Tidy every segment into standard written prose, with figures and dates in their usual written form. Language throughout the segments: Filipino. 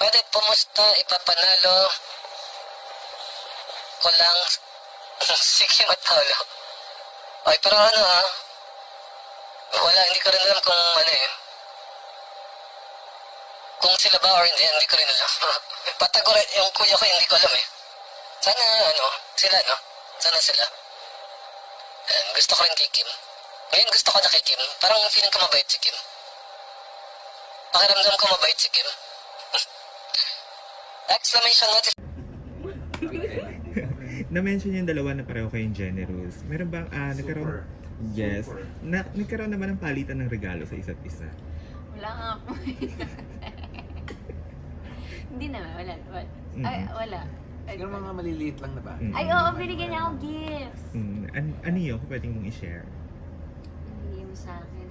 Pwede pumusta, ipapanalo ko lang si Kim at Paolo. Ay, pero ano wala, hindi ko rin alam kung ano kung sila ba or hindi ko rin alam. Patagor, yung kuya ko hindi ko alam Sana sila sana sila. And gusto ko rin kay Kim. Ngayon gusto ko na kay Kim. Parang feeling ko mabait si Kim. Pakiramdam ko mabait si Kim. Exclamation notice. Na-mention yung dalawa na pareho kayong generous. Meron bang nagkaroon? Yes. Nagkaroon naman ng palitan ng regalo sa isa't isa. Wala nga po. Hindi naman, wala. Ay, wala. Siguro mga maliliit lang na ba? Ay, oo, binigyan niya ako gifts. Ano yun? Kung pwedeng mong i-share? Binigyan mo sa akin.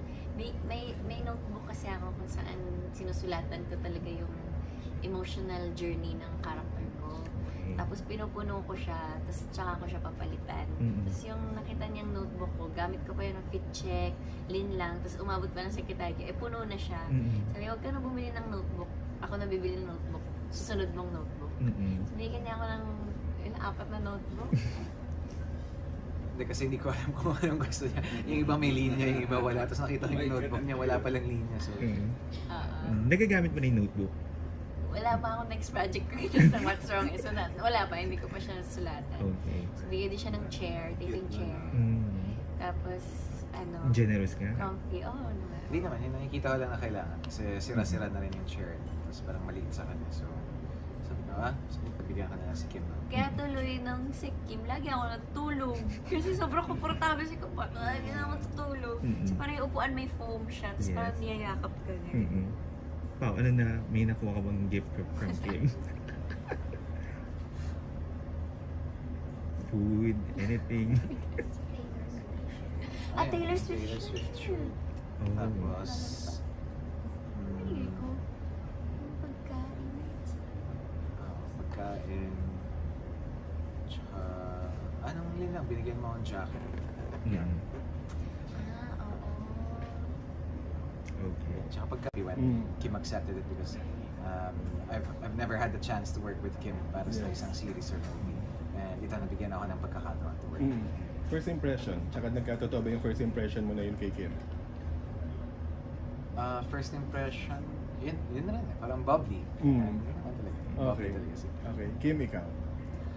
May notebook kasi ako kung saan sinusulatan ko talaga yung emotional journey ng character ko. Tapos pinupuno ko siya, tapos tsaka ko siya papalitan. Tapos yung nakita niyang notebook ko, gamit ko pa yun ng fit check, lang, tapos umabot pa ng sekretaryo, puno na siya. Sabi, huwag ka na bumili ng notebook. Ako na bibili ng notebook. Susunod mong notebook. So, bigyan niya ako ng 4 na notebook. Hindi kasi hindi ko alam kung anong gusto niya. Yung iba may linya, yung iba wala. Tapos nakita ko yung notebook niya, wala palang linya. So, nagagamit mo na yung notebook? Wala pa ako next project ko ito sa What's Wrong is Not. Wala pa, hindi ko pa siya sulatan. Okay. So, bigyan din siya ng chair, dating chair. Tapos, Generous ka? comfy. Naman. hindi naman, yung nakikita ko lang na kailangan. Kasi sira-sira na rin yung chair. Tapos parang maliit sa kanya. So, sabi ko, sige, pabigyan ka na lang si Kim. Kaya tuloy ng si Kim, lagi ako natutulog. Kasi sobrang komportable si Kim. Lagi na ako natutulog. So parang yung upuan may foam siya. Tapos Yes. parang niyayakap ka niya. Pao, may nakuha ka bang gift from Kim? Food, anything? Taylor Swift. Taylor Swift shirt. Oh. Tapos, Pinigay ko. Yung pagkain. pagkain. Tsaka, anong lang, binigyan mo akong jacket. Yeah. Oo. Okay. Tsaka pagka when Kim accepted it because I've never had the chance to work with Kim para sa isang series or movie. And ito, nabigyan ako ng pagkakataon to work. First impression, tsaka nagkatotoo ba yung first impression mo na yun kay Kim? First impression, yun na rin parang bubbly. Yun naman talaga. Bubbly talaga siya. Okay. Kim, ikaw?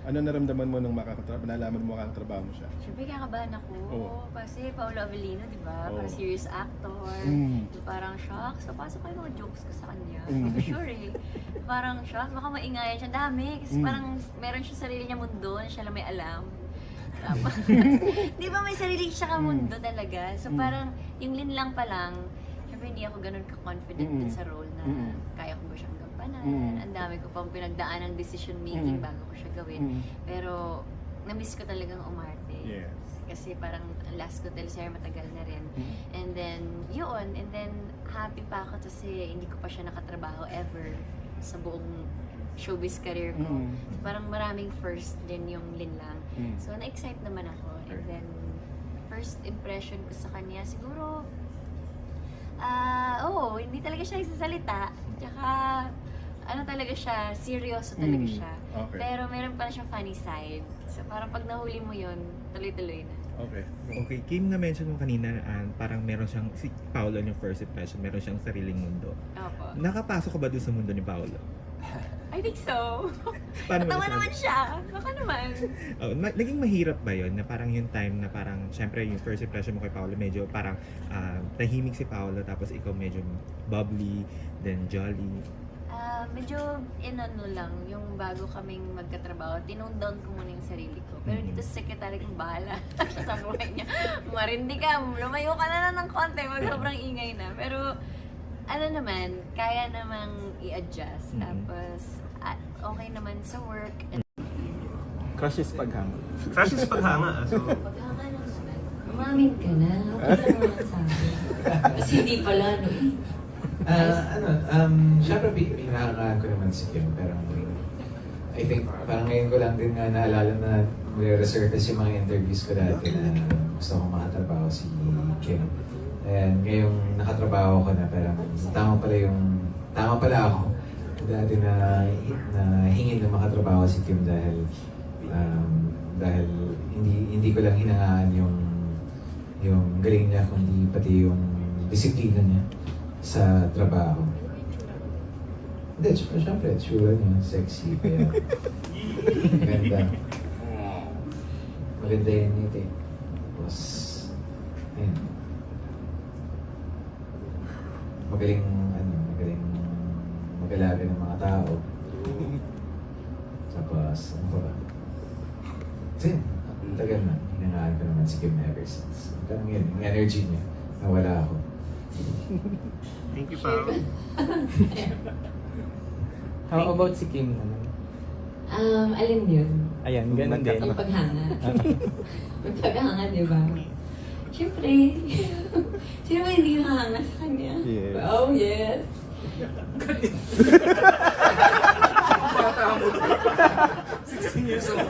Ano naramdaman mo nung nalaman mo makakatrabaho mo siya? Siyempre kinakabahan ako. Oo. Kasi Paolo Avellino, di ba? Parang serious actor. Parang shocks. Papasok kayo mga jokes ko sa kanya. Hindi sure Parang shocks. Baka maingayan siya. Dami. Kasi parang meron siya sarili niya mundo. Siya lang may alam. Tapos, di ba may sarili siya ka mundo talaga? So parang yung linlang pa lang, syempre hindi ako ganun ka-confident din sa role na kaya ko ba siyang gampanan. Ang dami ko pang pinagdaan ng decision making bago ko siya gawin. Pero na-miss ko talagang umarte. Yes. Kasi parang last ko teleserye matagal na rin. And then, yun. And then, happy pa ako kasi hindi ko pa siya nakatrabaho ever sa buong showbiz career ko. So, parang maraming first din yung linlang. So, na-excite naman ako. And then, first impression ko sa kanya, siguro, hindi talaga siya nagsasalita. Tsaka, talaga siya, seryoso talaga siya. Okay. Pero meron pa siyang funny side. So, parang pag nahuli mo yun, tuloy-tuloy na. Okay. Okay, Kim, na-mention mo kanina, parang meron siyang, si Paolo yung first impression, meron siyang sariling mundo. Opo. Nakapasok ka ba doon sa mundo ni Paolo? I think so. Paano Natawa ba naman siya. Baka naman. Naging mahirap ba yun? Na parang yung time na parang, syempre yung first impression mo kay Paolo, medyo parang tahimik si Paolo, tapos ikaw medyo bubbly, then jolly. Medyo lang, yung bago kaming magkatrabaho, tinone down ko muna yung sarili ko. Pero dito sa secretary kong bahala sa buhay niya. Marindi ka, lumayo ka na lang ng konti, sobrang ingay na. Pero naman, kaya namang i-adjust. Tapos, okay naman sa work. Crush is paghanga. Crush is paghanga. So, Paghanga naman. Umamin ka na. Okay lang naman sa akin. Kasi hindi pala, no? Siyempre, hinahangaan ko naman si Kim, pero I think, parang ngayon ko lang din nga naalala na resurface yung mga interviews ko dati na gusto kong makatrabaho si Kim. And ngayong nakatrabaho ko na, parang tama pala ako dati na hingin na makatrabaho si Kim dahil hindi ko lang hinangaan yung galing niya, kundi pati yung disiplina niya sa trabaho. Hindi, syempre, tsura niya, sexy, kaya maganda. Maganda yun nito eh. Tapos, ayun. Magaling mag-alaga ng mga tao. Tapos, ano pa ba? Kasi, tagal na. Hinangaan ko naman si Kim ever since. Parang yun, yung energy niya, nawala ako. Thank you, Pao. How about si Kim naman? Alin yun? Ayan, ganun din. Yung paghanga. Yung paghanga, di ba? Siyempre, sino ba hindi nakahanga sa kanya? Yes. Oh, yes.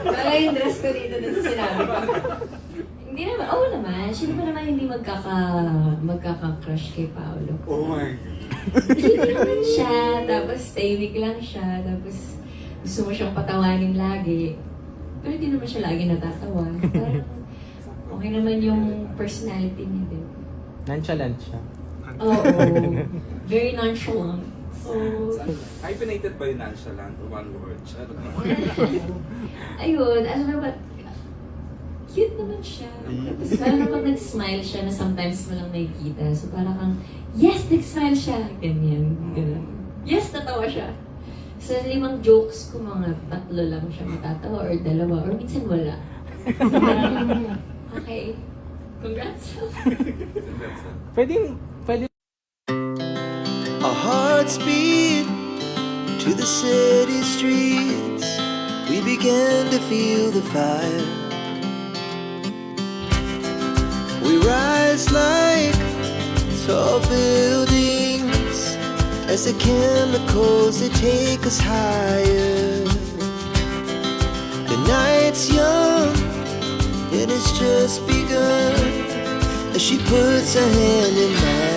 Wala yung dress ko dito sa sinabi ko. Hindi naman, oo naman. Sino ba naman hindi magkaka-crush kay Paolo? Oh my God. Cute naman siya, tapos tahimik lang siya, tapos gusto mo siyang patawanin lagi. Pero hindi naman siya lagi natatawa. Parang okay naman yung personality niya din. Nonchalant siya. Oo, very nonchalant. So, Hyphenated by nonchalant, one word. ayun, alam mo ba, cute naman siya. Tapos parang kapag nag-smile siya na sometimes mo lang nakikita. So parang kang, yes, nag-smile siya. Ganyan, ganun. Yes, natawa siya. Sa 5 jokes ko, mga 3 lang siya matatawa or 2, or minsan wala. So parang, okay, congrats. Pwede Our hearts beat to the city streets. We began to feel the fire. We rise like tall buildings as the chemicals they take us higher. The night's young and it's just begun as she puts her hand in mine.